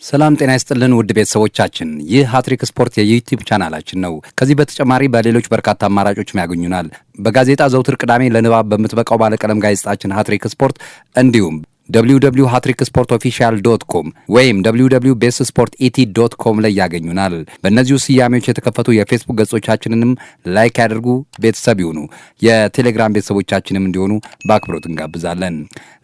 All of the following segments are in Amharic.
ሰላም ጤና ይስጥልን ውድ ቤተሰቦቻችን፣ ይህ ሃትሪክ ስፖርት የዩቲዩብ ቻናላችን ነው። ከዚህ በተጨማሪ በሌሎች በርካታ አማራጮችም ያገኙናል። በጋዜጣ ዘውትር ቅዳሜ ለንባብ በምትበቃው ባለቀለም ጋዜጣችን ሃትሪክ ስፖርት እንዲሁም www.hatriksportofficial.com ወይም www.bestsportet.com ላይ ያገኙናል። በእነዚሁ ስያሜዎች የተከፈቱ የፌስቡክ ገጾቻችንንም ላይክ ያድርጉ፣ ቤተሰብ ይሁኑ። የቴሌግራም ቤተሰቦቻችንም እንዲሆኑ በአክብሮት እንጋብዛለን።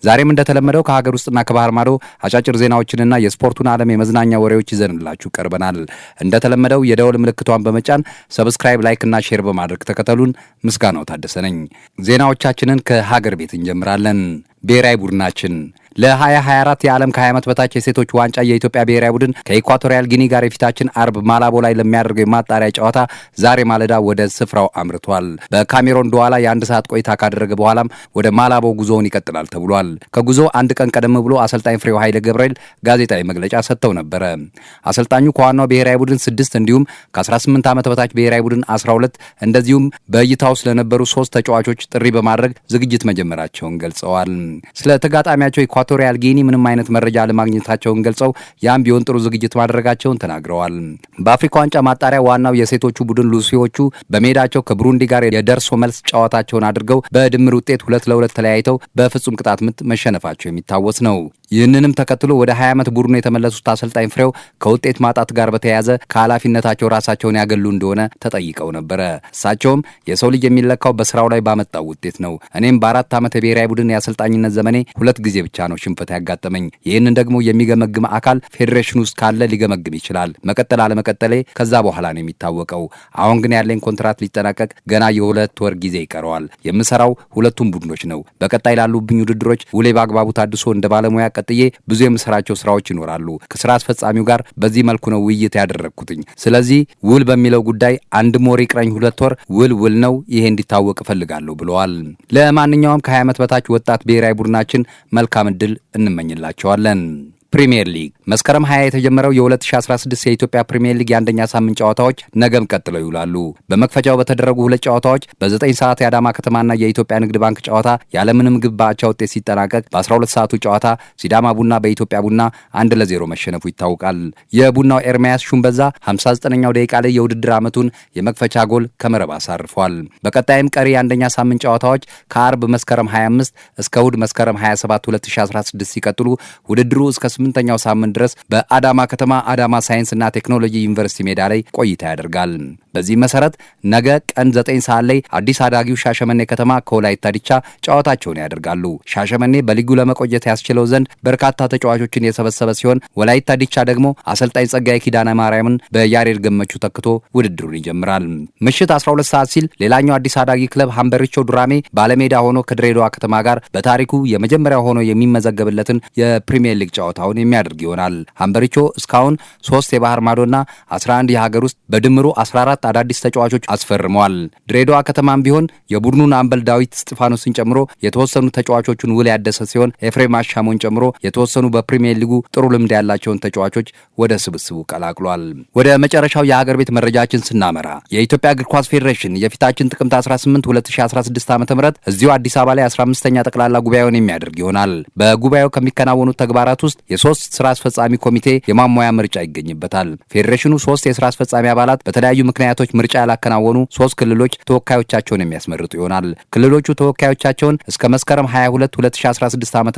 ዛሬም እንደተለመደው ከሀገር ውስጥና ከባህር ማዶ አጫጭር ዜናዎችንና የስፖርቱን ዓለም የመዝናኛ ወሬዎች ይዘንላችሁ ቀርበናል። እንደተለመደው የደወል ምልክቷን በመጫን ሰብስክራይብ፣ ላይክ እና ሼር በማድረግ ተከተሉን። ምስጋናው ታደሰ ነኝ። ዜናዎቻችንን ከሀገር ቤት እንጀምራለን። ብሔራዊ ቡድናችን ለ2024 የዓለም ከ20 ዓመት በታች የሴቶች ዋንጫ የኢትዮጵያ ብሔራዊ ቡድን ከኢኳቶሪያል ጊኒ ጋር የፊታችን አርብ ማላቦ ላይ ለሚያደርገው የማጣሪያ ጨዋታ ዛሬ ማለዳ ወደ ስፍራው አምርቷል። በካሜሮን ዱዋላ የ1 ሰዓት ቆይታ ካደረገ በኋላም ወደ ማላቦ ጉዞውን ይቀጥላል ተብሏል። ከጉዞ አንድ ቀን ቀደም ብሎ አሰልጣኝ ፍሬው ኃይለ ገብርኤል ጋዜጣዊ መግለጫ ሰጥተው ነበረ። አሰልጣኙ ከዋናው ብሔራዊ ቡድን 6 እንዲሁም ከ18 ዓመት በታች ብሔራዊ ቡድን 12 እንደዚሁም በእይታው ስለነበሩ 3 ተጫዋቾች ጥሪ በማድረግ ዝግጅት መጀመራቸውን ገልጸዋል። ስለ ተጋጣሚያቸው ኢኳቶሪያል ጊኒ ምንም አይነት መረጃ ለማግኘታቸውን ገልጸው ያም ቢሆን ጥሩ ዝግጅት ማድረጋቸውን ተናግረዋል። በአፍሪካ ዋንጫ ማጣሪያ ዋናው የሴቶቹ ቡድን ሉሲዎቹ በሜዳቸው ከብሩንዲ ጋር የደርሶ መልስ ጨዋታቸውን አድርገው በድምር ውጤት 2-2 ተለያይተው በፍጹም ቅጣት ምት መሸነፋቸው የሚታወስ ነው። ይህንንም ተከትሎ ወደ 20 ዓመት ቡድኑ የተመለሱት አሰልጣኝ ፍሬው ከውጤት ማጣት ጋር በተያያዘ ከኃላፊነታቸው ራሳቸውን ያገሉ እንደሆነ ተጠይቀው ነበረ። እሳቸውም የሰው ልጅ የሚለካው በስራው ላይ ባመጣው ውጤት ነው። እኔም በ4 ዓመት የብሔራዊ ቡድን የአሰልጣኝነት ዘመኔ 2 ጊዜ ብቻ ነው ሽንፈት ያጋጠመኝ። ይህንን ደግሞ የሚገመግም አካል ፌዴሬሽን ውስጥ ካለ ሊገመግም ይችላል። መቀጠል አለመቀጠሌ ከዛ በኋላ ነው የሚታወቀው። አሁን ግን ያለኝ ኮንትራት ሊጠናቀቅ ገና የ2 ወር ጊዜ ይቀረዋል። የምሰራው ሁለቱም ቡድኖች ነው። በቀጣይ ላሉብኝ ውድድሮች ውሌ በአግባቡ ታድሶ እንደ ባለሙያ ቀጥዬ ብዙ የምሰራቸው ስራዎች ይኖራሉ። ከስራ አስፈጻሚው ጋር በዚህ መልኩ ነው ውይይት ያደረግኩትኝ። ስለዚህ ውል በሚለው ጉዳይ 1 ወር ይቅረኝ፣ 2 ወር ውል ነው። ይሄ እንዲታወቅ እፈልጋለሁ ብለዋል። ለማንኛውም ከ20 ዓመት በታች ወጣት ብሔራዊ ቡድናችን መልካም ዕድል እንመኝላቸዋለን። ፕሪሚየር ሊግ መስከረም 20 የተጀመረው የ2016 የኢትዮጵያ ፕሪሚየር ሊግ የአንደኛ ሳምንት ጨዋታዎች ነገም ቀጥለው ይውላሉ። በመክፈቻው በተደረጉ 2 ጨዋታዎች በ9 ሰዓት የአዳማ ከተማና የኢትዮጵያ ንግድ ባንክ ጨዋታ ያለምንም ግብ በአቻ ውጤት ሲጠናቀቅ በ12 ሰዓቱ ጨዋታ ሲዳማ ቡና በኢትዮጵያ ቡና 1-0 መሸነፉ ይታወቃል። የቡናው ኤርሚያስ ሹምበዛ 59ኛው ደቂቃ ላይ የውድድር ዓመቱን የመክፈቻ ጎል ከመረብ አሳርፏል። በቀጣይም ቀሪ የአንደኛ ሳምንት ጨዋታዎች ከአርብ መስከረም 25 እስከ እሁድ መስከረም 27 2016 ሲቀጥሉ ውድድሩ እስከ 8ኛው ሳምንት ድረስ በአዳማ ከተማ አዳማ ሳይንስና ቴክኖሎጂ ዩኒቨርሲቲ ሜዳ ላይ ቆይታ ያደርጋል። በዚህ መሰረት ነገ ቀን 9 ሰዓት ላይ አዲስ አዳጊው ሻሸመኔ ከተማ ከወላይታ ዲቻ ጨዋታቸውን ያደርጋሉ። ሻሸመኔ በሊጉ ለመቆየት ያስችለው ዘንድ በርካታ ተጫዋቾችን የሰበሰበ ሲሆን ወላይታ ዲቻ ደግሞ አሰልጣኝ ጸጋዬ ኪዳነ ማርያምን በያሬድ ገመቹ ተክቶ ውድድሩን ይጀምራል። ምሽት 12 ሰዓት ሲል ሌላኛው አዲስ አዳጊ ክለብ ሀምበሪቾ ዱራሜ ባለሜዳ ሆኖ ከድሬዳዋ ከተማ ጋር በታሪኩ የመጀመሪያው ሆኖ የሚመዘገብለትን የፕሪሚየር ሊግ ጨዋታውን የሚያደርግ ይሆናል። ሀምበሪቾ እስካሁን 3 የባህር ማዶና 11 የሀገር ውስጥ በድምሩ 14 አዳዲስ ተጫዋቾች አስፈርመዋል። ድሬዳዋ ከተማም ቢሆን የቡድኑን አምበል ዳዊት እስጢፋኖስን ጨምሮ የተወሰኑ ተጫዋቾቹን ውል ያደሰ ሲሆን ኤፍሬም አሻሞን ጨምሮ የተወሰኑ በፕሪሚየር ሊጉ ጥሩ ልምድ ያላቸውን ተጫዋቾች ወደ ስብስቡ ቀላቅሏል። ወደ መጨረሻው የሀገር ቤት መረጃችን ስናመራ የኢትዮጵያ እግር ኳስ ፌዴሬሽን የፊታችን ጥቅምት 18 2016 ዓ.ም እዚሁ አዲስ አበባ ላይ 15ኛ ጠቅላላ ጉባኤውን የሚያደርግ ይሆናል። በጉባኤው ከሚከናወኑት ተግባራት ውስጥ የ3 ስራ አስፈጻሚ ኮሚቴ የማሟያ ምርጫ ይገኝበታል። ፌዴሬሽኑ 3 የስራ አስፈጻሚ አባላት በተለያዩ ምክንያቶች ምርጫ ያላከናወኑ 3 ክልሎች ተወካዮቻቸውን የሚያስመርጡ ይሆናል። ክልሎቹ ተወካዮቻቸውን እስከ መስከረም 22 2016 ዓ.ም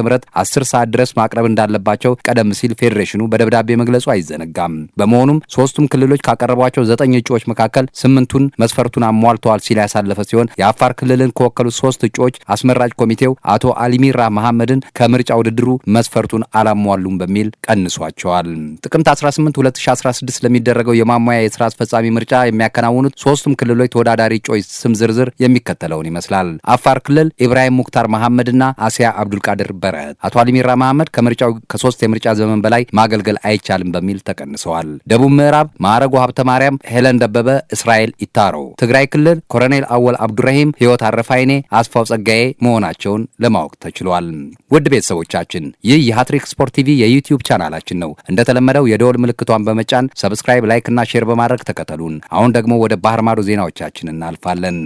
10 ሰዓት ድረስ ማቅረብ እንዳለባቸው ቀደም ሲል ፌዴሬሽኑ በደብዳቤ መግለጹ አይዘነጋም። በመሆኑም 3ቱም ክልሎች ካቀረቧቸው 9 እጩዎች መካከል 8ቱን መስፈርቱን አሟልተዋል ሲል ያሳለፈ ሲሆን የአፋር ክልልን ከወከሉት 3 እጩዎች አስመራጭ ኮሚቴው አቶ አሊሚራ መሐመድን ከምርጫ ውድድሩ መስፈርቱን አላሟሉም በሚል ቀንሷቸዋል። ጥቅምት 18 2016 ለሚደረገው የማሟያ የስራ አስፈጻሚ ምርጫ የሚያከናውኑት 3ቱም ክልሎች ተወዳዳሪ እጩዎች ስም ዝርዝር የሚከተለውን ይመስላል። አፋር ክልል ኢብራሂም ሙክታር መሐመድና አሲያ አብዱልቃድር በረት። አቶ አሊሚራ መሐመድ ከምርጫው ከ3 የምርጫ ዘመን በላይ ማገልገል አይቻልም በሚል ተቀንሰዋል። ደቡብ ምዕራብ ማዕረጉ ሀብተ ማርያም፣ ሄለን ደበበ፣ እስራኤል ኢታሮ። ትግራይ ክልል ኮሎኔል አወል አብዱራሂም፣ ህይወት አረፋይኔ፣ አስፋው ጸጋዬ መሆናቸውን ለማወቅ ተችሏል። ውድ ቤተሰቦቻችን ይህ የሃትሪክ ስፖርት ቲቪ የዩቲዩብ ቻናላችን ነው። እንደተለመደው የደወል ምልክቷን በመጫን ሰብስክራይብ፣ ላይክ እና ሼር በማድረግ ተከተሉን። አሁን ደግሞ ወደ ባህር ማዶ ዜናዎቻችን እናልፋለን።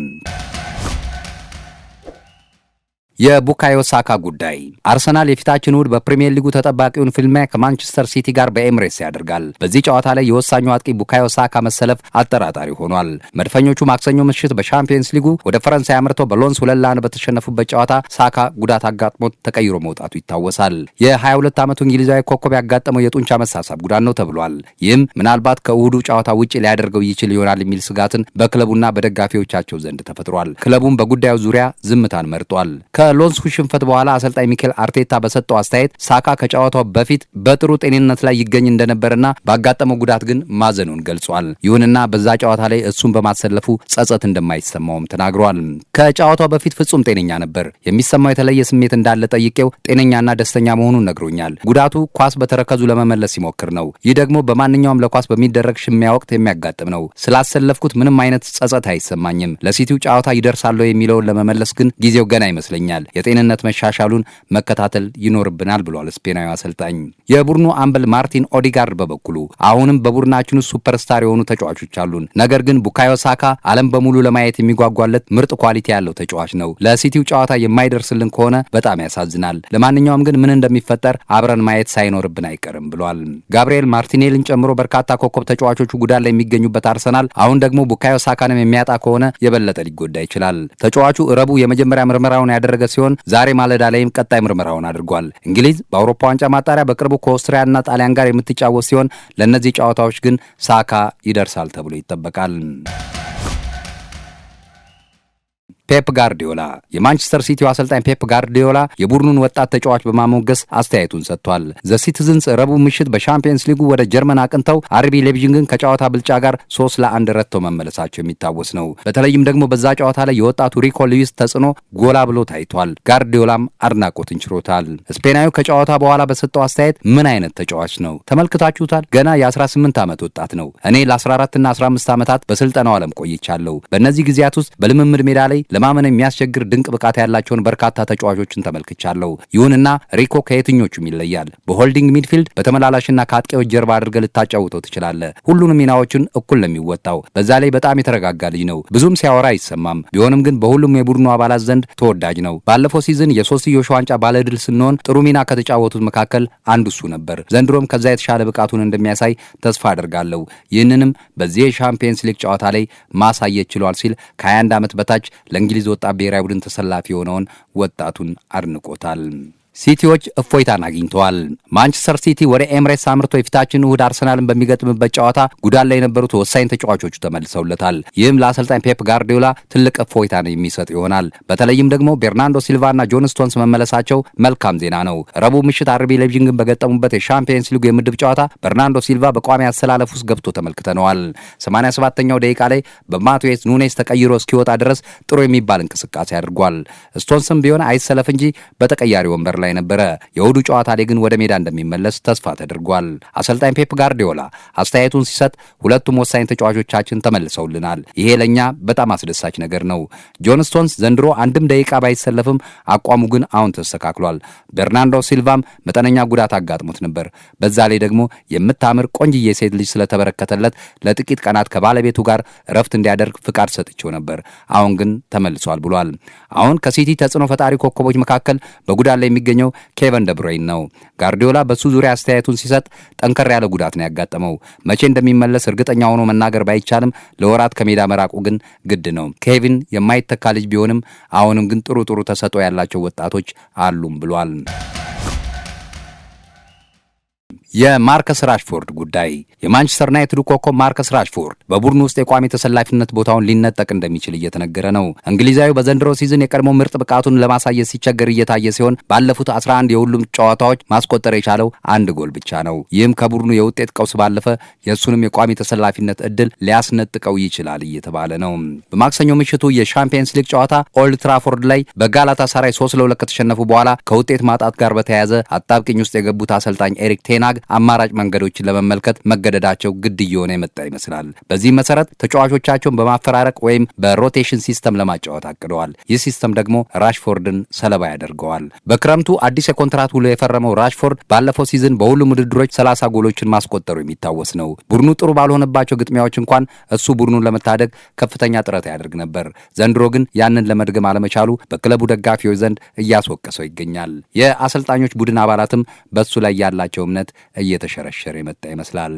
የቡካዮ ሳካ ጉዳይ። አርሰናል የፊታችን እሁድ በፕሪሚየር ሊጉ ተጠባቂውን ፍልሚያ ከማንቸስተር ሲቲ ጋር በኤምሬትስ ያደርጋል። በዚህ ጨዋታ ላይ የወሳኙ አጥቂ ቡካዮ ሳካ መሰለፍ አጠራጣሪ ሆኗል። መድፈኞቹ ማክሰኞ ምሽት በሻምፒየንስ ሊጉ ወደ ፈረንሳይ አምርተው በሎንስ 2-1 በተሸነፉበት ጨዋታ ሳካ ጉዳት አጋጥሞት ተቀይሮ መውጣቱ ይታወሳል። የ22 ዓመቱ እንግሊዛዊ ኮከብ ያጋጠመው የጡንቻ መሳሳብ ጉዳት ነው ተብሏል። ይህም ምናልባት ከእሁዱ ጨዋታ ውጭ ሊያደርገው ይችል ይሆናል የሚል ስጋትን በክለቡና በደጋፊዎቻቸው ዘንድ ተፈጥሯል። ክለቡም በጉዳዩ ዙሪያ ዝምታን መርጧል። ከሎንሱ ሽንፈት በኋላ አሰልጣኝ ሚኬል አርቴታ በሰጠው አስተያየት ሳካ ከጨዋታው በፊት በጥሩ ጤንነት ላይ ይገኝ እንደነበርና ባጋጠመው ጉዳት ግን ማዘኑን ገልጿል። ይሁንና በዛ ጨዋታ ላይ እሱን በማሰለፉ ጸጸት እንደማይሰማውም ተናግሯል። ከጨዋታው በፊት ፍጹም ጤነኛ ነበር። የሚሰማው የተለየ ስሜት እንዳለ ጠይቄው ጤነኛና ደስተኛ መሆኑን ነግሮኛል። ጉዳቱ ኳስ በተረከዙ ለመመለስ ሲሞክር ነው። ይህ ደግሞ በማንኛውም ለኳስ በሚደረግ ሽሚያ ወቅት የሚያጋጥም ነው። ስላሰለፍኩት ምንም አይነት ጸጸት አይሰማኝም። ለሲቲው ጨዋታ ይደርሳል የሚለውን ለመመለስ ግን ጊዜው ገና ይመስለኛል። የጤንነት መሻሻሉን መከታተል ይኖርብናል ብሏል ስፔናዊ አሰልጣኝ። የቡድኑ አምበል ማርቲን ኦዲጋርድ በበኩሉ አሁንም በቡድናችን ውስጥ ሱፐርስታር የሆኑ ተጫዋቾች አሉን፣ ነገር ግን ቡካዮ ሳካ ዓለም በሙሉ ለማየት የሚጓጓለት ምርጥ ኳሊቲ ያለው ተጫዋች ነው። ለሲቲው ጨዋታ የማይደርስልን ከሆነ በጣም ያሳዝናል። ለማንኛውም ግን ምን እንደሚፈጠር አብረን ማየት ሳይኖርብን አይቀርም ብሏል። ጋብሪኤል ማርቲኔልን ጨምሮ በርካታ ኮከብ ተጫዋቾቹ ጉዳት ላይ የሚገኙበት አርሰናል አሁን ደግሞ ቡካዮ ሳካንም የሚያጣ ከሆነ የበለጠ ሊጎዳ ይችላል። ተጫዋቹ ረቡዕ የመጀመሪያ ምርመራውን ያደረገ ሲሆን ዛሬ ማለዳ ላይም ቀጣይ ምርመራውን አድርጓል። እንግሊዝ በአውሮፓ ዋንጫ ማጣሪያ በቅርቡ ከኦስትሪያና ጣሊያን ጋር የምትጫወት ሲሆን ለእነዚህ ጨዋታዎች ግን ሳካ ይደርሳል ተብሎ ይጠበቃል። ፔፕ ጋርዲዮላ። የማንቸስተር ሲቲው አሰልጣኝ ፔፕ ጋርዲዮላ የቡድኑን ወጣት ተጫዋች በማሞገስ አስተያየቱን ሰጥቷል። ዘ ሲቲዝንስ ረቡዕ ምሽት በሻምፒየንስ ሊጉ ወደ ጀርመን አቅንተው አርቢ ሌቪዥንግን ከጨዋታ ብልጫ ጋር 3-1 ረትተው መመለሳቸው የሚታወስ ነው። በተለይም ደግሞ በዛ ጨዋታ ላይ የወጣቱ ሪኮ ሉዊስ ተጽዕኖ ጎላ ብሎ ታይቷል። ጋርዲዮላም አድናቆትን ችሮታል። ስፔናዊው ከጨዋታ በኋላ በሰጠው አስተያየት ምን አይነት ተጫዋች ነው ተመልክታችሁታል? ገና የ18 ዓመት ወጣት ነው። እኔ ለ14 እና 15 ዓመታት በስልጠናው ዓለም ቆይቻለሁ። በእነዚህ ጊዜያት ውስጥ በልምምድ ሜዳ ላይ ለማመን የሚያስቸግር ድንቅ ብቃት ያላቸውን በርካታ ተጫዋቾችን ተመልክቻለሁ። ይሁንና ሪኮ ከየትኞቹም ይለያል። በሆልዲንግ ሚድፊልድ በተመላላሽና ከአጥቂዎች ጀርባ አድርገህ ልታጫውተው ትችላለህ። ሁሉንም ሚናዎችን እኩል ነው የሚወጣው። በዛ ላይ በጣም የተረጋጋ ልጅ ነው። ብዙም ሲያወራ አይሰማም። ቢሆንም ግን በሁሉም የቡድኑ አባላት ዘንድ ተወዳጅ ነው። ባለፈው ሲዝን የሶስትዮሽ ዋንጫ ባለድል ስንሆን ጥሩ ሚና ከተጫወቱት መካከል አንዱ እሱ ነበር። ዘንድሮም ከዛ የተሻለ ብቃቱን እንደሚያሳይ ተስፋ አደርጋለሁ። ይህንንም በዚህ የሻምፒየንስ ሊግ ጨዋታ ላይ ማሳየት ችሏል ሲል ከ21 ዓመት በታች ለእንግሊዝ ወጣት ብሔራዊ ቡድን ተሰላፊ የሆነውን ወጣቱን አድንቆታል። ሲቲዎች እፎይታን አግኝተዋል። ማንቸስተር ሲቲ ወደ ኤምሬትስ አምርቶ የፊታችን እሁድ አርሰናልን በሚገጥምበት ጨዋታ ጉዳት ላይ የነበሩት ወሳኝ ተጫዋቾቹ ተመልሰውለታል። ይህም ለአሰልጣኝ ፔፕ ጋርዲዮላ ትልቅ እፎይታን የሚሰጥ ይሆናል። በተለይም ደግሞ ቤርናንዶ ሲልቫና ጆን ስቶንስ መመለሳቸው መልካም ዜና ነው። ረቡዕ ምሽት አርቢ ሌቪዥንግን በገጠሙበት የሻምፒየንስ ሊጉ የምድብ ጨዋታ ቤርናንዶ ሲልቫ በቋሚ አሰላለፍ ውስጥ ገብቶ ተመልክተነዋል። 87ኛው ደቂቃ ላይ በማቴዎስ ኑኔስ ተቀይሮ እስኪወጣ ድረስ ጥሩ የሚባል እንቅስቃሴ አድርጓል። ስቶንስም ቢሆን አይሰለፍ እንጂ በተቀያሪ ወንበር ላይ ነበረ። የእሁዱ ጨዋታ ላይ ግን ወደ ሜዳ እንደሚመለስ ተስፋ ተደርጓል። አሰልጣኝ ፔፕ ጋርዲዮላ አስተያየቱን ሲሰጥ ሁለቱም ወሳኝ ተጫዋቾቻችን ተመልሰውልናል። ይሄ ለኛ በጣም አስደሳች ነገር ነው። ጆን ስቶንስ ዘንድሮ አንድም ደቂቃ ባይሰለፍም አቋሙ ግን አሁን ተስተካክሏል። ቤርናንዶ ሲልቫም መጠነኛ ጉዳት አጋጥሞት ነበር። በዛ ላይ ደግሞ የምታምር ቆንጅዬ ሴት ልጅ ስለተበረከተለት ለጥቂት ቀናት ከባለቤቱ ጋር እረፍት እንዲያደርግ ፍቃድ ሰጥቼው ነበር። አሁን ግን ተመልሷል ብሏል። አሁን ከሲቲ ተጽዕኖ ፈጣሪ ኮከቦች መካከል በጉዳት ላይ የሚገኘው ኬቨን ደብሮይን ነው። ጋርዲዮላ በሱ ዙሪያ አስተያየቱን ሲሰጥ ጠንከር ያለ ጉዳት ነው ያጋጠመው። መቼ እንደሚመለስ እርግጠኛ ሆኖ መናገር ባይቻልም ለወራት ከሜዳ መራቁ ግን ግድ ነው። ኬቪን የማይተካ ልጅ ቢሆንም አሁንም ግን ጥሩ ተሰጥኦ ያላቸው ወጣቶች አሉም ብሏል። የማርከስ ራሽፎርድ ጉዳይ። የማንቸስተር ዩናይትድ ኮከብ ማርከስ ራሽፎርድ በቡድኑ ውስጥ የቋሚ ተሰላፊነት ቦታውን ሊነጠቅ እንደሚችል እየተነገረ ነው። እንግሊዛዊ በዘንድሮ ሲዝን የቀድሞ ምርጥ ብቃቱን ለማሳየት ሲቸገር እየታየ ሲሆን ባለፉት 11 የሁሉም ጨዋታዎች ማስቆጠር የቻለው አንድ ጎል ብቻ ነው። ይህም ከቡድኑ የውጤት ቀውስ ባለፈ የእሱንም የቋሚ ተሰላፊነት እድል ሊያስነጥቀው ይችላል እየተባለ ነው። በማክሰኞ ምሽቱ የሻምፒየንስ ሊግ ጨዋታ ኦልድ ትራፎርድ ላይ በጋላታሳራይ 3-2 ከተሸነፉ በኋላ ከውጤት ማጣት ጋር በተያያዘ አጣብቂኝ ውስጥ የገቡት አሰልጣኝ ኤሪክ ቴናግ አማራጭ መንገዶችን ለመመልከት መገደዳቸው ግድ እየሆነ የመጣ ይመስላል። በዚህ መሰረት ተጫዋቾቻቸውን በማፈራረቅ ወይም በሮቴሽን ሲስተም ለማጫወት አቅደዋል። ይህ ሲስተም ደግሞ ራሽፎርድን ሰለባ ያደርገዋል። በክረምቱ አዲስ የኮንትራት ውሎ የፈረመው ራሽፎርድ ባለፈው ሲዝን በሁሉም ውድድሮች 30 ጎሎችን ማስቆጠሩ የሚታወስ ነው። ቡድኑ ጥሩ ባልሆነባቸው ግጥሚያዎች እንኳን እሱ ቡድኑን ለመታደግ ከፍተኛ ጥረት ያደርግ ነበር። ዘንድሮ ግን ያንን ለመድገም አለመቻሉ በክለቡ ደጋፊዎች ዘንድ እያስወቀሰው ይገኛል። የአሰልጣኞች ቡድን አባላትም በሱ ላይ ያላቸው እምነት እየተሸረሸረ የመጣ ይመስላል።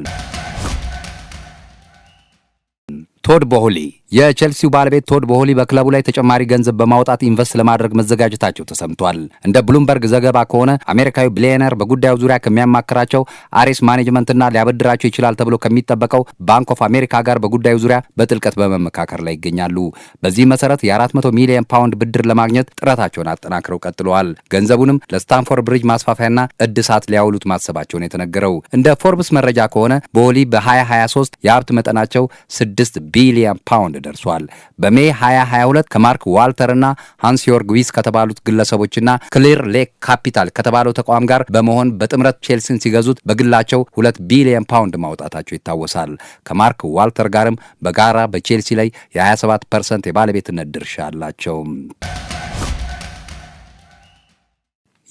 ቶድ ቦሆሊ የቼልሲው ባለቤት ቶድ ቦሆሊ በክለቡ ላይ ተጨማሪ ገንዘብ በማውጣት ኢንቨስት ለማድረግ መዘጋጀታቸው ተሰምቷል። እንደ ብሉምበርግ ዘገባ ከሆነ አሜሪካዊ ቢሊዮነር በጉዳዩ ዙሪያ ከሚያማክራቸው አሬስ ማኔጅመንትና ሊያበድራቸው ይችላል ተብሎ ከሚጠበቀው ባንክ ኦፍ አሜሪካ ጋር በጉዳዩ ዙሪያ በጥልቀት በመመካከር ላይ ይገኛሉ። በዚህ መሰረት የ400 ሚሊዮን ፓውንድ ብድር ለማግኘት ጥረታቸውን አጠናክረው ቀጥለዋል። ገንዘቡንም ለስታንፎርድ ብሪጅ ማስፋፊያና እድሳት ሊያውሉት ማሰባቸውን የተነገረው። እንደ ፎርብስ መረጃ ከሆነ ቦሆሊ በ2023 የሀብት መጠናቸው 6 ቢሊዮን ፓውንድ ደርሷል። በሜይ 2022 ከማርክ ዋልተር እና ሃንስ ዮርግ ዊስ ከተባሉት ግለሰቦችና ክሊር ሌክ ካፒታል ከተባለው ተቋም ጋር በመሆን በጥምረት ቼልሲን ሲገዙት በግላቸው 2 ቢሊዮን ፓውንድ ማውጣታቸው ይታወሳል። ከማርክ ዋልተር ጋርም በጋራ በቼልሲ ላይ የ27% የባለቤትነት ድርሻ አላቸው።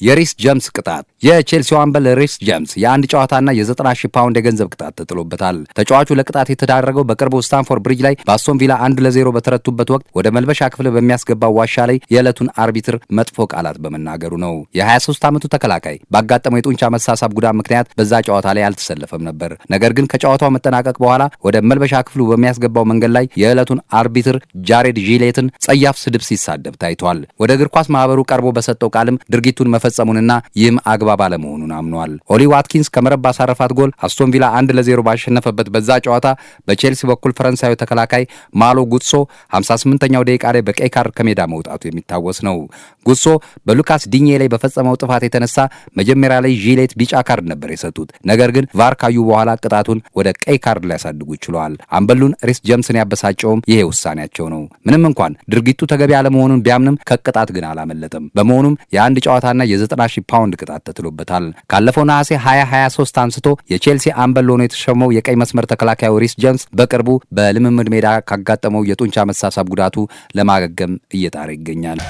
የሪስ ጀምስ ቅጣት። የቼልሲው አምበል ሪስ ጀምስ የአንድ ጨዋታና የ90,000 ፓውንድ የገንዘብ ቅጣት ተጥሎበታል። ተጫዋቹ ለቅጣት የተዳረገው በቅርቡ ስታንፎርድ ብሪጅ ላይ በአስቶን ቪላ 1-0 በተረቱበት ወቅት ወደ መልበሻ ክፍል በሚያስገባው ዋሻ ላይ የዕለቱን አርቢትር መጥፎ ቃላት በመናገሩ ነው። የ23 ዓመቱ ተከላካይ ባጋጠመው የጡንቻ መሳሳብ ጉዳት ምክንያት በዛ ጨዋታ ላይ አልተሰለፈም ነበር። ነገር ግን ከጨዋታው መጠናቀቅ በኋላ ወደ መልበሻ ክፍሉ በሚያስገባው መንገድ ላይ የዕለቱን አርቢትር ጃሬድ ዢሌትን ጸያፍ ስድብ ሲሳደብ ታይቷል። ወደ እግር ኳስ ማህበሩ ቀርቦ በሰጠው ቃልም ድርጊቱን ፈጸሙንና ይህም አግባብ አለመሆኑን አምኗል። ኦሊ ዋትኪንስ ከመረብ ባሳረፋት ጎል አስቶን ቪላ 1-0 ባሸነፈበት በዛ ጨዋታ በቼልሲ በኩል ፈረንሳዊ ተከላካይ ማሎ ጉትሶ 58ኛው ደቂቃ ላይ በቀይ ካርድ ከሜዳ መውጣቱ የሚታወስ ነው። ጉትሶ በሉካስ ዲኜ ላይ በፈጸመው ጥፋት የተነሳ መጀመሪያ ላይ ዢሌት ቢጫ ካርድ ነበር የሰጡት። ነገር ግን ቫር ካዩ በኋላ ቅጣቱን ወደ ቀይ ካርድ ሊያሳድጉ ችለዋል። አምበሉን ሪስ ጀምስን ያበሳጨውም ይሄ ውሳኔያቸው ነው። ምንም እንኳን ድርጊቱ ተገቢ አለመሆኑን ቢያምንም ከቅጣት ግን አላመለጠም። በመሆኑም የአንድ ጨዋታና የ90,000 ፓውንድ ቅጣት ተጥሎበታል። ካለፈው ነሐሴ 2023 አንስቶ የቼልሲ አምበል ሆኖ የተሸመው የቀይ መስመር ተከላካዩ ሪስ ጀምስ በቅርቡ በልምምድ ሜዳ ካጋጠመው የጡንቻ መሳሳብ ጉዳቱ ለማገገም እየጣረ ይገኛል።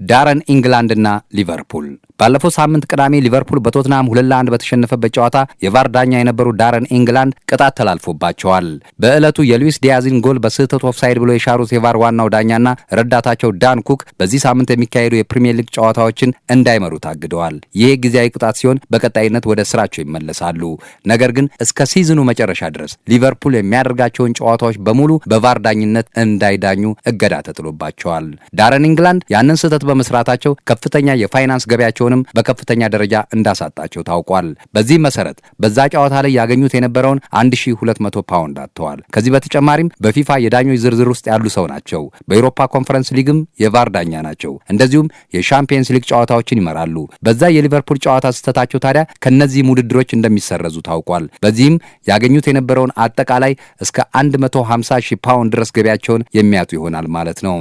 ዳረን ኢንግላንድና ሊቨርፑል። ባለፈው ሳምንት ቅዳሜ ሊቨርፑል በቶትናም 2-1 በተሸነፈበት ጨዋታ የቫር ዳኛ የነበሩ ዳረን ኢንግላንድ ቅጣት ተላልፎባቸዋል። በዕለቱ የሉዊስ ዲያዝን ጎል በስህተት ኦፍሳይድ ብሎ የሻሩት የቫር ዋናው ዳኛና ረዳታቸው ዳን ኩክ በዚህ ሳምንት የሚካሄዱ የፕሪሚየር ሊግ ጨዋታዎችን እንዳይመሩ ታግደዋል። ይህ ጊዜያዊ ቅጣት ሲሆን በቀጣይነት ወደ ስራቸው ይመለሳሉ። ነገር ግን እስከ ሲዝኑ መጨረሻ ድረስ ሊቨርፑል የሚያደርጋቸውን ጨዋታዎች በሙሉ በቫር ዳኝነት እንዳይዳኙ እገዳ ተጥሎባቸዋል። ዳረን ኢንግላንድ ያንን ስህተት በመስራታቸው ከፍተኛ የፋይናንስ ገበያቸውንም በከፍተኛ ደረጃ እንዳሳጣቸው ታውቋል። በዚህ መሰረት በዛ ጨዋታ ላይ ያገኙት የነበረውን 1200 ፓውንድ አጥተዋል። ከዚህ በተጨማሪም በፊፋ የዳኞች ዝርዝር ውስጥ ያሉ ሰው ናቸው። በአውሮፓ ኮንፈረንስ ሊግም የቫር ዳኛ ናቸው። እንደዚሁም የሻምፒየንስ ሊግ ጨዋታዎችን ይመራሉ። በዛ የሊቨርፑል ጨዋታ ስህተታቸው ታዲያ ከነዚህ ውድድሮች እንደሚሰረዙ ታውቋል። በዚህም ያገኙት የነበረውን አጠቃላይ እስከ 150,000 ፓውንድ ድረስ ገበያቸውን የሚያጡ ይሆናል ማለት ነው።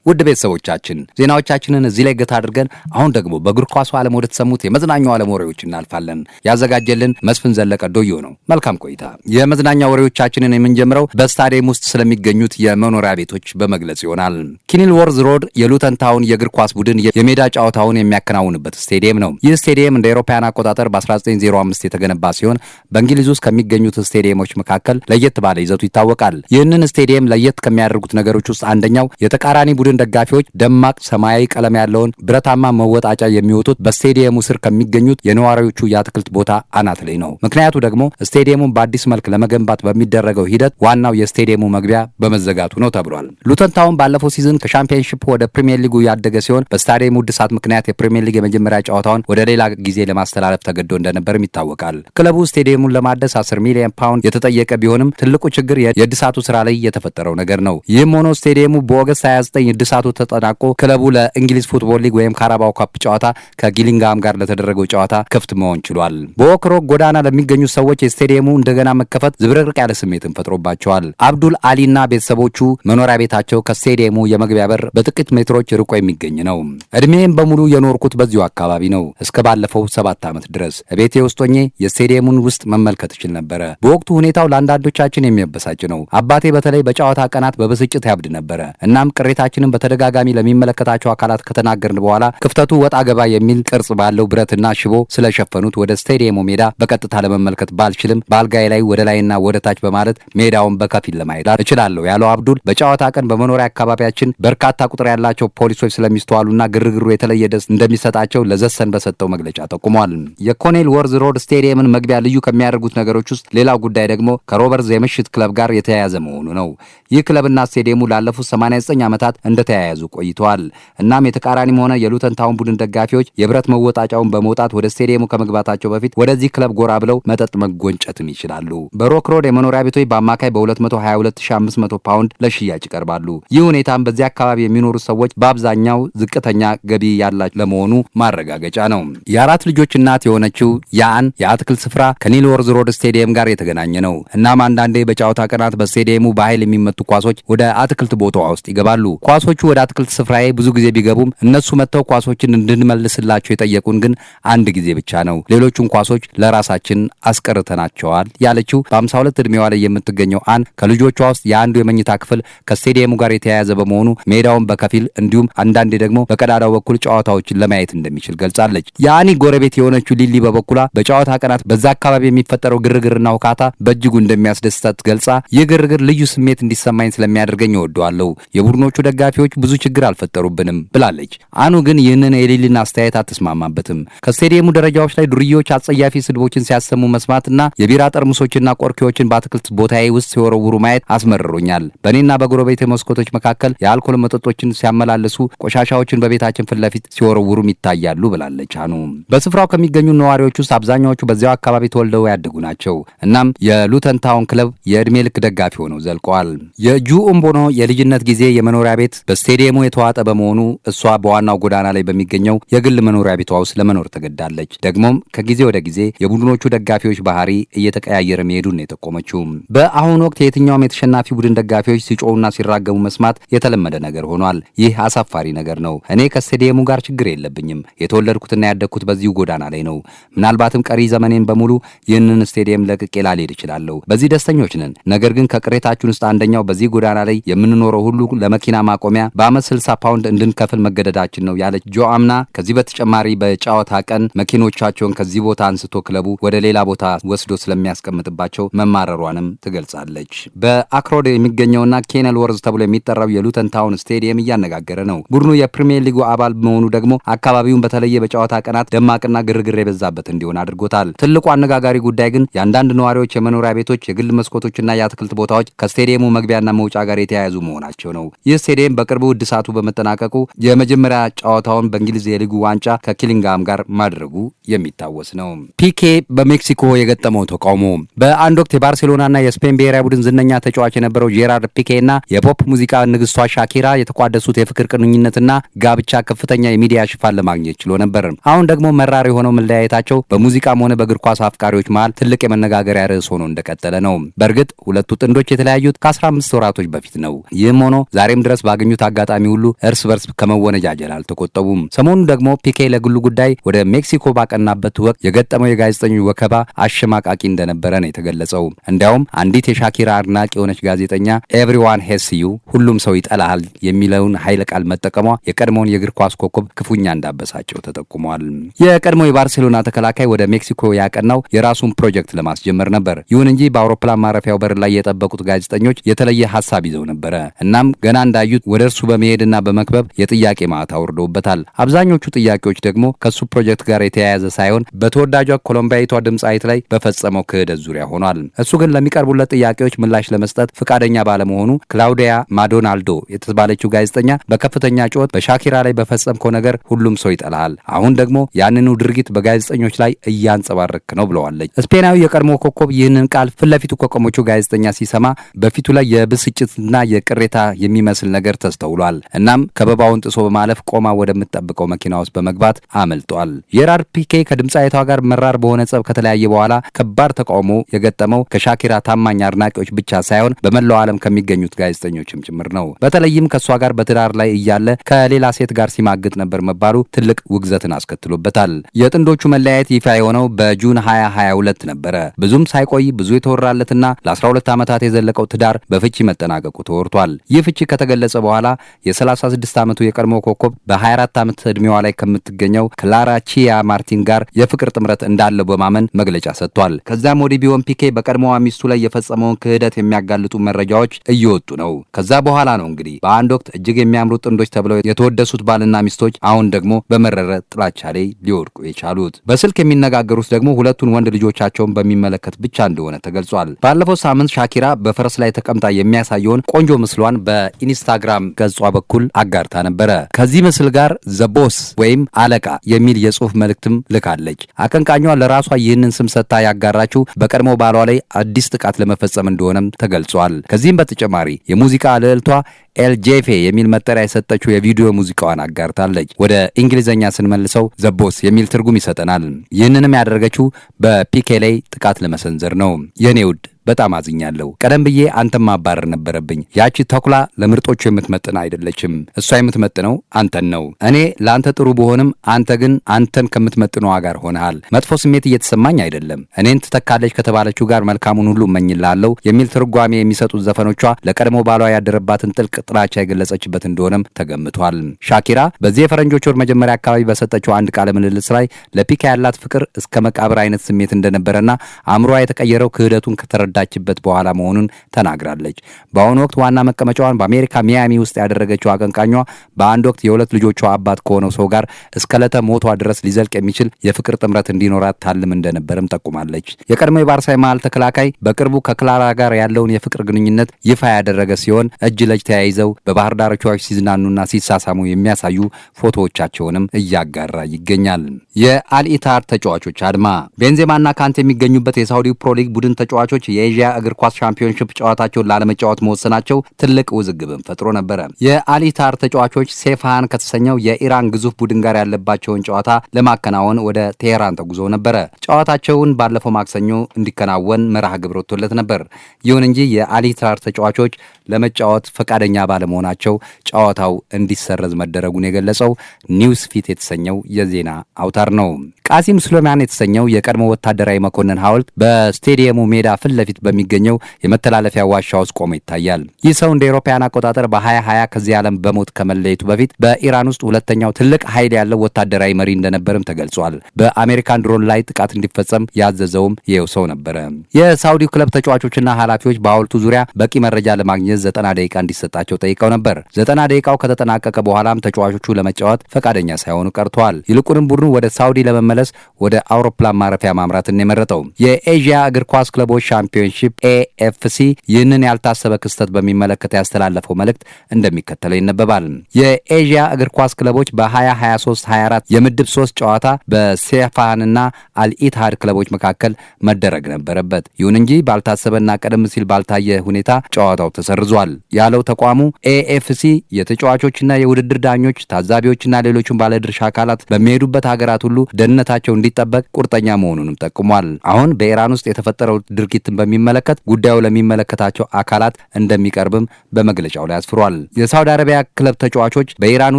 ውድ ቤተሰቦቻችን ዜናዎቻችንን እዚህ ላይ ገታ አድርገን አሁን ደግሞ በእግር ኳሱ ዓለም ወደ ተሰሙት የመዝናኛው ዓለም ወሬዎች እናልፋለን። ያዘጋጀልን መስፍን ዘለቀ ዶዮ ነው። መልካም ቆይታ። የመዝናኛ ወሬዎቻችንን የምንጀምረው በስታዲየም ውስጥ ስለሚገኙት የመኖሪያ ቤቶች በመግለጽ ይሆናል። ኪኒልወርዝ ሮድ የሉተን ታውን የእግር ኳስ ቡድን የሜዳ ጨዋታውን የሚያከናውንበት ስቴዲየም ነው። ይህ ስቴዲየም እንደ አውሮፓውያን አቆጣጠር በ1905 የተገነባ ሲሆን በእንግሊዝ ውስጥ ከሚገኙት ስቴዲየሞች መካከል ለየት ባለ ይዘቱ ይታወቃል። ይህንን ስቴዲየም ለየት ከሚያደርጉት ነገሮች ውስጥ አንደኛው የተቃራኒ ቡድን ደጋፊዎች ደማቅ ሰማያዊ ቀለም ያለውን ብረታማ መወጣጫ የሚወጡት በስቴዲየሙ ስር ከሚገኙት የነዋሪዎቹ የአትክልት ቦታ አናት ላይ ነው። ምክንያቱ ደግሞ ስቴዲየሙን በአዲስ መልክ ለመገንባት በሚደረገው ሂደት ዋናው የስቴዲየሙ መግቢያ በመዘጋቱ ነው ተብሏል። ሉተን ታውን ባለፈው ሲዝን ከሻምፒየንሺፕ ወደ ፕሪሚየር ሊጉ ያደገ ሲሆን በስታዲየሙ እድሳት ምክንያት የፕሪሚየር ሊግ የመጀመሪያ ጨዋታውን ወደ ሌላ ጊዜ ለማስተላለፍ ተገዶ እንደነበርም ይታወቃል። ክለቡ ስቴዲየሙን ለማደስ 10 ሚሊዮን ፓውንድ የተጠየቀ ቢሆንም ትልቁ ችግር የእድሳቱ ስራ ላይ የተፈጠረው ነገር ነው። ይህም ሆኖ ስቴዲየሙ በኦገስት 29 እድሳቱ ተጠናቆ ክለቡ ለእንግሊዝ ፉትቦል ሊግ ወይም ካራባው ካፕ ጨዋታ ከጊሊንጋም ጋር ለተደረገው ጨዋታ ክፍት መሆን ችሏል። በኦክሮክ ጎዳና ለሚገኙ ሰዎች የስቴዲየሙ እንደገና መከፈት ዝብርቅርቅ ያለ ስሜትን ፈጥሮባቸዋል። አብዱል አሊና ቤተሰቦቹ መኖሪያ ቤታቸው ከስቴዲየሙ የመግቢያ በር በጥቂት ሜትሮች ርቆ የሚገኝ ነው። እድሜም በሙሉ የኖርኩት በዚሁ አካባቢ ነው። እስከ ባለፈው 7 ዓመት ድረስ ቤቴ ውስጥ ሆኜ የስቴዲየሙን ውስጥ መመልከት እችል ነበረ። በወቅቱ ሁኔታው ለአንዳንዶቻችን የሚያበሳጭ ነው። አባቴ በተለይ በጨዋታ ቀናት በብስጭት ያብድ ነበረ። እናም ቅሬታችንን በተደጋጋሚ ለሚመለከታቸው አካላት ከተናገርን በኋላ ክፍተቱ ወጣ ገባ የሚል ቅርጽ ባለው ብረትና ሽቦ ስለሸፈኑት ወደ ስቴዲየሙ ሜዳ በቀጥታ ለመመልከት ባልችልም በአልጋዬ ላይ ወደ ላይና ወደ ታች በማለት ሜዳውን በከፊል ለማየት እችላለሁ ያለው አብዱል በጨዋታ ቀን በመኖሪያ አካባቢያችን በርካታ ቁጥር ያላቸው ፖሊሶች ስለሚስተዋሉና ግርግሩ የተለየ ደስ እንደሚሰጣቸው ለዘሰን በሰጠው መግለጫ ጠቁሟል። የኮኔል ወርዝ ሮድ ስቴዲየምን መግቢያ ልዩ ከሚያደርጉት ነገሮች ውስጥ ሌላው ጉዳይ ደግሞ ከሮበርዝ የምሽት ክለብ ጋር የተያያዘ መሆኑ ነው። ይህ ክለብና ስቴዲየሙ ላለፉት 89 ዓመታት እንደተያያዙ ቆይተዋል። እናም የተቃራኒም ሆነ የሉተን ታውን ቡድን ደጋፊዎች የብረት መወጣጫውን በመውጣት ወደ ስቴዲየሙ ከመግባታቸው በፊት ወደዚህ ክለብ ጎራ ብለው መጠጥ መጎንጨትም ይችላሉ። በሮክ ሮድ የመኖሪያ ቤቶች በአማካይ በ222500 ፓውንድ ለሽያጭ ይቀርባሉ። ይህ ሁኔታም በዚህ አካባቢ የሚኖሩ ሰዎች በአብዛኛው ዝቅተኛ ገቢ ያላቸው ለመሆኑ ማረጋገጫ ነው። የአራት ልጆች እናት የሆነችው ያን የአትክልት ስፍራ ከኒል ወርዝ ሮድ ስቴዲየም ጋር የተገናኘ ነው። እናም አንዳንዴ በጨዋታ ቀናት በስቴዲየሙ በኃይል የሚመቱ ኳሶች ወደ አትክልት ቦታዋ ውስጥ ይገባሉ። ኳሶቹ ወደ አትክልት ስፍራዬ ብዙ ጊዜ ቢገቡም እነሱ መጥተው ኳሶችን እንድንመልስላቸው የጠየቁን ግን አንድ ጊዜ ብቻ ነው። ሌሎቹን ኳሶች ለራሳችን አስቀርተናቸዋል ያለችው በ52 ዕድሜዋ ላይ የምትገኘው አን ከልጆቿ ውስጥ የአንዱ የመኝታ ክፍል ከስቴዲየሙ ጋር የተያያዘ በመሆኑ ሜዳውን በከፊል እንዲሁም አንዳንዴ ደግሞ በቀዳዳው በኩል ጨዋታዎችን ለማየት እንደሚችል ገልጻለች። የአኒ ጎረቤት የሆነችው ሊሊ በበኩሏ በጨዋታ ቀናት በዛ አካባቢ የሚፈጠረው ግርግርና ሁካታ በእጅጉ እንደሚያስደስታት ገልጻ ይህ ግርግር ልዩ ስሜት እንዲሰማኝ ስለሚያደርገኝ እወደዋለሁ። የቡድኖቹ ደጋፊዎች ብዙ ችግር አልፈጠሩብንም ብላለች። አኑ ግን ይህንን የሊሊን አስተያየት አትስማማበትም። ከስቴዲየሙ ደረጃዎች ላይ ዱርዬዎች አጸያፊ ስድቦችን ሲያሰሙ መስማትና የቢራ ጠርሙሶችና ቆርኪዎችን በአትክልት ቦታዬ ውስጥ ሲወረውሩ ማየት አስመርሮኛል። በእኔና በጎረቤት መስኮቶች መካከል የአልኮል መጠጦችን ሲያመላልሱ፣ ቆሻሻዎችን በቤታችን ፊት ለፊት ሲወረውሩም ይታያሉ ብላለች አኑ። በስፍራው ከሚገኙ ነዋሪዎች ውስጥ አብዛኛዎቹ በዚያው አካባቢ ተወልደው ያደጉ ናቸው። እናም የሉተን ታውን ክለብ የዕድሜ ልክ ደጋፊ ሆነው ዘልቀዋል። የጁ ኡምቦኖ የልጅነት ጊዜ የመኖሪያ ቤት በስቴዲየሙ የተዋጠ በመሆኑ እሷ በዋናው ጎዳና ላይ በሚገኘው የግል መኖሪያ ቤቷ ውስጥ ለመኖር ተገዳለች። ደግሞም ከጊዜ ወደ ጊዜ የቡድኖቹ ደጋፊዎች ባህሪ እየተቀያየረ መሄዱን ነው የጠቆመችው። በአሁኑ ወቅት የትኛውም የተሸናፊ ቡድን ደጋፊዎች ሲጮውና ሲራገሙ መስማት የተለመደ ነገር ሆኗል። ይህ አሳፋሪ ነገር ነው። እኔ ከስቴዲየሙ ጋር ችግር የለብኝም። የተወለድኩትና ያደግኩት በዚሁ ጎዳና ላይ ነው። ምናልባትም ቀሪ ዘመኔን በሙሉ ይህንን ስቴዲየም ለቅቄ ላልሄድ እችላለሁ። በዚህ ደስተኞች ነን። ነገር ግን ከቅሬታችን ውስጥ አንደኛው በዚህ ጎዳና ላይ የምንኖረው ሁሉ ለመኪና ማቆሚያ በአመት 60 ፓውንድ እንድንከፍል መገደዳችን ነው ያለች ጆ አምና ከዚህ በተጨማሪ በጨዋታ ቀን መኪኖቻቸውን ከዚህ ቦታ አንስቶ ክለቡ ወደ ሌላ ቦታ ወስዶ ስለሚያስቀምጥባቸው መማረሯንም ትገልጻለች። በአክሮድ የሚገኘውና ኬነል ወርዝ ተብሎ የሚጠራው የሉተን ታውን ስቴዲየም እያነጋገረ ነው። ቡድኑ የፕሪሚየር ሊጉ አባል መሆኑ ደግሞ አካባቢውን በተለየ በጨዋታ ቀናት ደማቅና ግርግር የበዛበት እንዲሆን አድርጎታል። ትልቁ አነጋጋሪ ጉዳይ ግን የአንዳንድ ነዋሪዎች የመኖሪያ ቤቶች፣ የግል መስኮቶችና የአትክልት ቦታዎች ከስቴዲየሙ መግቢያና መውጫ ጋር የተያያዙ መሆናቸው ነው። ይህ ስቴዲየም በቅርቡ እድሳቱ በመጠናቀቁ የመጀመሪያ ጨዋታውን በእንግሊዝ የሊጉ ዋንጫ ከኪሊንጋም ጋር ማድረጉ የሚታወስ ነው። ፒኬ በሜክሲኮ የገጠመው ተቃውሞ። በአንድ ወቅት የባርሴሎናና የስፔን ብሔራዊ ቡድን ዝነኛ ተጫዋች የነበረው ጄራርድ ፒኬና የፖፕ ሙዚቃ ንግስቷ ሻኪራ የተቋደሱት የፍቅር ቅንኙነትና ጋብቻ ከፍተኛ የሚዲያ ሽፋን ለማግኘት ችሎ ነበር። አሁን ደግሞ መራር የሆነው መለያየታቸው በሙዚቃም ሆነ በእግር ኳስ አፍቃሪዎች መሃል ትልቅ የመነጋገሪያ ርዕስ ሆኖ እንደቀጠለ ነው። በእርግጥ ሁለቱ ጥንዶች የተለያዩት ከ15 ወራቶች በፊት ነው። ይህም ሆኖ ዛሬም ድረስ ባገኙት አጋጣሚ ሁሉ እርስ በርስ ከመወነጃጀል አልተቆጠቡም። ሰሞኑን ደግሞ ፒኬ ለግሉ ጉዳይ ወደ ሜክሲኮ ባቀናበት ወቅት የገጠመው የጋዜጠኞች ወከባ አሸማቃቂ እንደነበረ ነው የተገለጸው። እንዲያውም አንዲት የሻኪራ አድናቂ የሆነች ጋዜጠኛ ኤቭሪዋን ሄትስ ዩ ሁሉም ሰው ይጠላሃል የሚለውን ኃይለ ቃል መጠቀሟ የቀድሞውን የእግር ኳስ ኮከብ ክፉኛ እንዳበሳቸው ተጠቁሟል። የቀድሞ የባርሴሎና ተከላካይ ወደ ሜክሲኮ ያቀናው የራሱን ፕሮጀክት ለማስጀመር ነበር። ይሁን እንጂ በአውሮፕላን ማረፊያው በር ላይ የጠበቁት ጋዜጠኞች የተለየ ሀሳብ ይዘው ነበረ። እናም ገና እንዳዩት ወደ እርሱ በመሄድና በመክበብ የጥያቄ ማዕት አውርደውበታል። አብዛኞቹ ጥያቄዎች ደግሞ ከሱ ፕሮጀክት ጋር የተያያዘ ሳይሆን በተወዳጇ ኮሎምቢያዊቷ ድምጻዊት ላይ በፈጸመው ክህደት ዙሪያ ሆኗል። እሱ ግን ለሚቀርቡለት ጥያቄዎች ምላሽ ለመስጠት ፍቃደኛ ባለመሆኑ ክላውዲያ ማዶናልዶ የተባለችው ጋዜጠኛ በከፍተኛ ጩኸት በሻኪራ ላይ በፈጸምከው ነገር ሁሉም ሰው ይጠላሃል፣ አሁን ደግሞ ያንኑ ድርጊት በጋዜጠኞች ላይ እያንጸባረክ ነው ብለዋለች። ስፔናዊ የቀድሞ ኮከብ ይህንን ቃል ፊት ለፊቱ ከቆመችው ጋዜጠኛ ሲሰማ በፊቱ ላይ የብስጭትና የቅሬታ የሚመስል ነገር ተስተውሏል። እናም ከበባውን ጥሶ በማለፍ ቆማ ወደምትጠብቀው መኪና ውስጥ በመግባት አመልጧል። ጄራርድ ፒኬ ከድምፃዊቷ ጋር መራር በሆነ ጸብ ከተለያየ በኋላ ከባድ ተቃውሞ የገጠመው ከሻኪራ ታማኝ አድናቂዎች ብቻ ሳይሆን በመላው ዓለም ከሚገኙት ጋዜጠኞችም ጭምር ነው። በተለይም ከሷ ጋር በትዳር ላይ እያለ ከሌላ ሴት ጋር ሲማግጥ ነበር መባሉ ትልቅ ውግዘትን አስከትሎበታል። የጥንዶቹ መለያየት ይፋ የሆነው በጁን 2022 ነበረ። ብዙም ሳይቆይ ብዙ የተወራለትና ለ12 ዓመታት የዘለቀው ትዳር በፍቺ መጠናቀቁ ተወርቷል። ይህ ፍቺ ከተገለጸ በኋላ የ36 ዓመቱ የቀድሞ ኮከብ በ24 ዓመት ዕድሜዋ ላይ ከምትገኘው ክላራ ቺያ ማርቲን ጋር የፍቅር ጥምረት እንዳለው በማመን መግለጫ ሰጥቷል። ከዛም ወዲህ ቢሆን ፒኬ በቀድሞዋ ሚስቱ ላይ የፈጸመውን ክህደት የሚያጋልጡ መረጃዎች እየወጡ ነው። ከዛ በኋላ ነው እንግዲህ በአንድ ወቅት እጅግ የሚያምሩት ጥንዶች ተብለው የተወደሱት ባልና ሚስቶች አሁን ደግሞ በመረረ ጥላቻ ላይ ሊወድቁ የቻሉት። በስልክ የሚነጋገሩት ደግሞ ሁለቱን ወንድ ልጆቻቸውን በሚመለከት ብቻ እንደሆነ ተገልጿል። ባለፈው ሳምንት ሻኪራ በፈረስ ላይ ተቀምጣ የሚያሳየውን ቆንጆ ምስሏን በኢንስታግራም ገጿ በኩል አጋርታ ነበረ። ከዚህ ምስል ጋር ዘቦስ ወይም አለቃ የሚል የጽሑፍ መልእክትም ልካለች። አቀንቃኟ ለራሷ ይህንን ስም ሰጥታ ያጋራችው በቀድሞ ባሏ ላይ አዲስ ጥቃት ለመፈጸም እንደሆነም ተገልጿል። ከዚህም በተጨማሪ የሙዚቃ ልዕልቷ ኤልጄፌ የሚል መጠሪያ የሰጠችው የቪዲዮ ሙዚቃዋን አጋርታለች። ወደ እንግሊዘኛ ስንመልሰው ዘቦስ የሚል ትርጉም ይሰጠናል። ይህንንም ያደረገችው በፒኬ ላይ ጥቃት ለመሰንዘር ነው። የኔ ውድ በጣም አዝኛለሁ። ቀደም ብዬ አንተን ማባረር ነበረብኝ። ያቺ ተኩላ ለምርጦቹ የምትመጥን አይደለችም። እሷ የምትመጥነው አንተን ነው። እኔ ለአንተ ጥሩ ብሆንም አንተ ግን አንተን ከምትመጥነዋ ጋር ሆነሃል። መጥፎ ስሜት እየተሰማኝ አይደለም። እኔን ትተካለች ከተባለችው ጋር መልካሙን ሁሉ እመኝላለሁ የሚል ትርጓሜ የሚሰጡት ዘፈኖቿ ለቀድሞ ባሏ ያደረባትን ጥልቅ ጥላቻ የገለጸችበት እንደሆነም ተገምቷል። ሻኪራ በዚህ የፈረንጆች ወር መጀመሪያ አካባቢ በሰጠችው አንድ ቃለ ምልልስ ላይ ለፒኬ ያላት ፍቅር እስከ መቃብር አይነት ስሜት እንደነበረና አእምሯ የተቀየረው ክህደቱን ከተረዳችበት በኋላ መሆኑን ተናግራለች። በአሁኑ ወቅት ዋና መቀመጫዋን በአሜሪካ ሚያሚ ውስጥ ያደረገችው አቀንቃኟ በአንድ ወቅት የሁለት ልጆቿ አባት ከሆነው ሰው ጋር እስከ ዕለተ ሞቷ ድረስ ሊዘልቅ የሚችል የፍቅር ጥምረት እንዲኖራት ታልም እንደነበርም ጠቁማለች። የቀድሞ የባርሳ መሃል ተከላካይ በቅርቡ ከክላራ ጋር ያለውን የፍቅር ግንኙነት ይፋ ያደረገ ሲሆን እጅ ለእጅ ተያይዘው በባህር ዳርቻዎች ሲዝናኑና ሲሳሳሙ የሚያሳዩ ፎቶዎቻቸውንም እያጋራ ይገኛል። የአልኢታድ ተጫዋቾች አድማ። ቤንዜማና ካንት የሚገኙበት የሳውዲ ፕሮ ሊግ ቡድን ተጫዋቾች የኤዥያ እግር ኳስ ሻምፒዮንሺፕ ጨዋታቸውን ላለመጫወት መወሰናቸው ትልቅ ውዝግብን ፈጥሮ ነበረ። የአልኢታድ ተጫዋቾች ሴፋሃን ከተሰኘው የኢራን ግዙፍ ቡድን ጋር ያለባቸውን ጨዋታ ለማከናወን ወደ ቴሄራን ተጉዞ ነበረ። ጨዋታቸውን ባለፈው ማክሰኞ እንዲከናወን መርሃ ግብር ወጥቶለት ነበር። ይሁን እንጂ የአልኢታድ ተጫዋቾች ለመጫወት ፈቃደኛ ባለመሆናቸው ጨዋታው እንዲሰረዝ መደረጉን የገለጸው ኒውስ ፊት የተሰኘው የዜና አውታር ነው። ቃሲም ሱሌማን የተሰኘው የቀድሞ ወታደራዊ መኮንን ሐውልት በስቴዲየሙ ሜዳ ፊት ለፊት በሚገኘው የመተላለፊያ ዋሻ ውስጥ ቆሞ ይታያል። ይህ ሰው እንደ አውሮፓውያን አቆጣጠር በ2020 ከዚህ ዓለም በሞት ከመለየቱ በፊት በኢራን ውስጥ ሁለተኛው ትልቅ ኃይል ያለው ወታደራዊ መሪ እንደነበርም ተገልጿል። በአሜሪካን ድሮን ላይ ጥቃት እንዲፈጸም ያዘዘውም ይኸው ሰው ነበረ። የሳውዲ ክለብ ተጫዋቾችና ኃላፊዎች በሐውልቱ ዙሪያ በቂ መረጃ ለማግኘት 90 ደቂቃ እንዲሰጣቸው ጠይቀው ነበር። 90 ደቂቃው ከተጠናቀቀ በኋላም ተጫዋቾቹ ለመጫወት ፈቃደኛ ሳይሆኑ ቀርተዋል። ይልቁንም ቡድኑ ወደ ሳውዲ ለመመለስ ወደ አውሮፕላን ማረፊያ ማምራትን የመረጠው። የኤዥያ እግር ኳስ ክለቦች ሻምፒዮንሺፕ ኤኤፍሲ ይህንን ያልታሰበ ክስተት በሚመለከት ያስተላለፈው መልእክት እንደሚከተለው ይነበባል። የኤዥያ እግር ኳስ ክለቦች በ2023-24 የምድብ 3 ጨዋታ በሴፋንና አልኢትሃድ ክለቦች መካከል መደረግ ነበረበት። ይሁን እንጂ ባልታሰበና ቀደም ሲል ባልታየ ሁኔታ ጨዋታው ተሰርዟል ያለው ተቋሙ ኤኤፍሲ የተጫዋቾችና የውድድር ዳኞች፣ ታዛቢዎችና ሌሎችም ባለድርሻ አካላት በሚሄዱበት ሀገራት ሁሉ ደህንነታቸው እንዲጠበቅ ቁርጠኛ መሆኑንም ጠቁሟል። አሁን በኢራን ውስጥ የተፈጠረው ድርጊትን በሚመለከት ጉዳዩ ለሚመለከታቸው አካላት እንደሚቀርብም በመግለጫው ላይ አስፍሯል። የሳውዲ አረቢያ ክለብ ተጫዋቾች በኢራን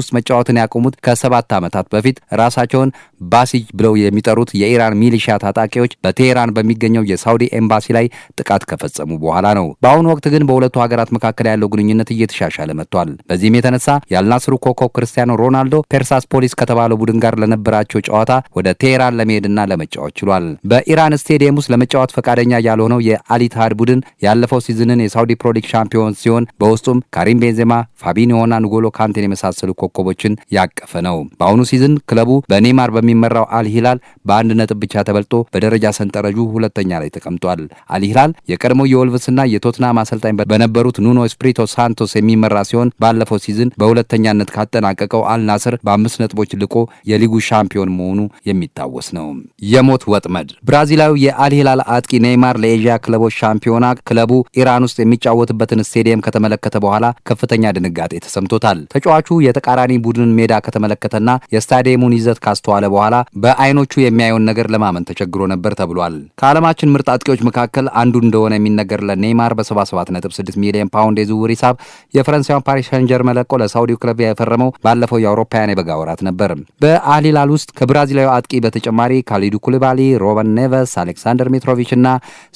ውስጥ መጫወትን ያቆሙት ከ7 ዓመታት በፊት ራሳቸውን ባሲጅ ብለው የሚጠሩት የኢራን ሚሊሺያ ታጣቂዎች በቴሄራን በሚገኘው የሳውዲ ኤምባሲ ላይ ጥቃት ከፈጸሙ በኋላ ነው። በአሁኑ ወቅት ግን በሁለቱ ሀገራት መካከል ያለው ግንኙነት እየተሻሻለ መጥቷል። በዚህም የተነሳ የአልናስሩ ኮከብ ክርስቲያኖ ሮናልዶ ፐርሳስ ፖሊስ ከተባለው ቡድን ጋር ለነበራቸው ጨዋታ ወደ ቴሄራን ለመሄድና ለመጫወት ችሏል። በኢራን ስቴዲየም ውስጥ ለመጫወት ፈቃደኛ ያልሆነው የአልኢትሃድ ቡድን ያለፈው ሲዝንን የሳውዲ ፕሮ ሊግ ሻምፒዮን ሲሆን በውስጡም ካሪም ቤንዜማ፣ ፋቢኒዮና ንጎሎ ካንቴን የመሳሰሉ ኮከቦችን ያቀፈ ነው። በአሁኑ ሲዝን ክለቡ በኔይማር በሚመራው አልሂላል በ1 ነጥብ ብቻ ተበልጦ በደረጃ ሰንጠረዡ ሁለተኛ ላይ ተቀምጧል። አልሂላል የቀድሞ የወልቭስና የቶትናም አሰልጣኝ በነበሩት ኑኖ ኤስፒሪቶ ሳንቶስ የሚመራ ሲሆን ባለፈው ሲዝን በሁለተኛነት ካጠናቀቀው አልናስር በ5 ነጥቦች ልቆ የሊጉ ሻምፒዮን መሆኑ የሚታወስ ነው። የሞት ወጥመድ። ብራዚላዊ የአልሂላል አጥቂ ኔይማር ለኤዥያ የክለቦች ሻምፒዮና ክለቡ ኢራን ውስጥ የሚጫወትበትን ስቴዲየም ከተመለከተ በኋላ ከፍተኛ ድንጋጤ ተሰምቶታል። ተጫዋቹ የተቃራኒ ቡድን ሜዳ ከተመለከተና የስታዲየሙን ይዘት ካስተዋለ በኋላ በአይኖቹ የሚያየውን ነገር ለማመን ተቸግሮ ነበር ተብሏል። ከዓለማችን ምርጥ አጥቂዎች መካከል አንዱ እንደሆነ የሚነገርለት ኔይማር በ77.6 ሚሊዮን ፓውንድ የዝውውር ሂሳብ የፈረንሳዩን ፓሪስ ሰን ጀርመን ለቆ ለሳውዲው ክለብ የፈረመው ባለፈው የአውሮፓውያን የበጋ ወራት ነበር። በአል ሂላል ውስጥ ከብራዚላዊ አጥቂ በተጨማሪ ካሊዱ ኩሊባሊ፣ ሮበን ኔቨስ፣ አሌክሳንደር ሚትሮቪች እና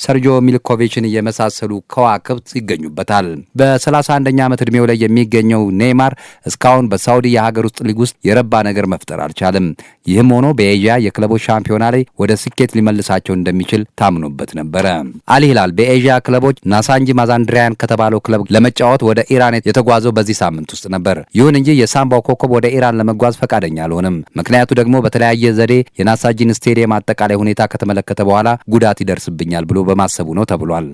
ሰርጆ ሚልኮቪችን የመሳሰሉ ከዋክብት ይገኙበታል። በ31ኛ ዓመት ዕድሜው ላይ የሚገኘው ኔይማር እስካሁን በሳውዲ የሀገር ውስጥ ሊግ ውስጥ የረባ ነገር መፍጠር አልቻለም። ይህም ሆኖ በኤዥያ የክለቦች ሻምፒዮና ላይ ወደ ስኬት ሊመልሳቸው እንደሚችል ታምኖበት ነበረ። አል ሂላል በኤዥያ ክለቦች ናሳንጂ ማዛንድሪያን ከተባለው ክለብ ለመጫወት ወደ ኢራን የተጓዘው በዚህ ሳምንት ውስጥ ነበር። ይሁን እንጂ የሳምባው ኮከብ ወደ ኢራን ለመጓዝ ፈቃደኛ አልሆነም። ምክንያቱ ደግሞ በተለያየ ዘዴ የናሳንጂን ስቴዲየም አጠቃላይ ሁኔታ ከተመለከተ በኋላ ጉዳት ይደርስብኛል ብሎ በማሰቡ ነው ተብሏል።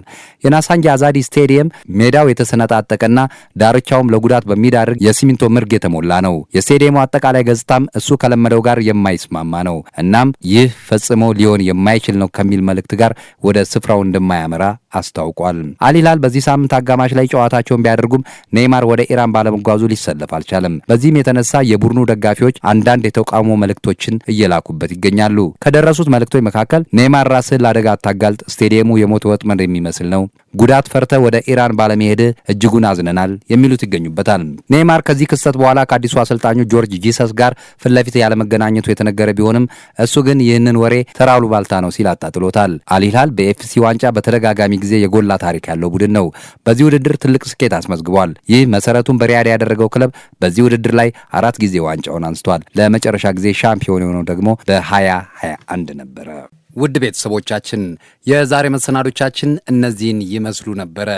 የናሳንጂ አዛዲ ስቴዲየም ሜዳው የተሰነጣጠቀና ዳርቻውም ለጉዳት በሚዳርግ የሲሚንቶ ምርግ የተሞላ ነው። የስቴዲየሙ አጠቃላይ ገጽታም እሱ ከለመደው ጋር የማይስማማ ነው። እናም ይህ ፈጽሞ ሊሆን የማይችል ነው ከሚል መልእክት ጋር ወደ ስፍራው እንደማያመራ አስታውቋል። አል ሂላል በዚህ ሳምንት አጋማሽ ላይ ጨዋታቸውን ቢያደርጉም ኔይማር ወደ ኢራን ባለመጓዙ ሊሰለፍ አልቻለም። በዚህም የተነሳ የቡድኑ ደጋፊዎች አንዳንድ የተቃውሞ መልእክቶችን እየላኩበት ይገኛሉ። ከደረሱት መልእክቶች መካከል ኔይማር ራስህን ለአደጋ አታጋልጥ፣ ስቴዲየሙ የሞት ወጥመድ የሚመስል ነው፣ ጉዳት ፈርተ ወደ ኢራን ባለመሄድ እጅጉን አዝነናል የሚሉት ይገኙበታል። ኔይማር ከዚህ ክስተት በኋላ ከአዲሱ አሰልጣኙ ጆርጅ ጂሰስ ጋር ፊት ለፊት ያለመገናኘቱ የተነገረ ቢሆንም እሱ ግን ይህንን ወሬ ተራ አሉባልታ ነው ሲል አጣጥሎታል። አል ሂላል በኤፍሲ ዋንጫ በተደጋጋሚ ጊዜ የጎላ ታሪክ ያለው ቡድን ነው። በዚህ ውድድር ትልቅ ስኬት አስመዝግቧል። ይህ መሰረቱን በሪያድ ያደረገው ክለብ በዚህ ውድድር ላይ 4 ጊዜ ዋንጫውን አንስቷል። ለመጨረሻ ጊዜ ሻምፒዮን የሆነው ደግሞ በ2021 ነበረ። ውድ ቤተሰቦቻችን የዛሬ መሰናዶቻችን እነዚህን ይመስሉ ነበረ።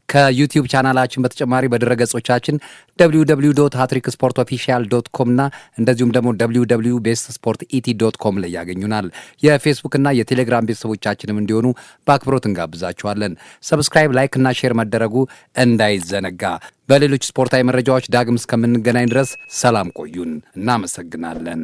ከዩቲዩብ ቻናላችን በተጨማሪ በድረገጾቻችን www.hatricksportofficial.com እና እንደዚሁም ደግሞ www.bestsportet.com ላይ ያገኙናል። የፌስቡክ እና የቴሌግራም ቤተሰቦቻችንም እንዲሆኑ በአክብሮት እንጋብዛችኋለን። ሰብስክራይብ፣ ላይክ እና ሼር መደረጉ እንዳይዘነጋ። በሌሎች ስፖርታዊ መረጃዎች ዳግም እስከምንገናኝ ድረስ ሰላም ቆዩን። እናመሰግናለን።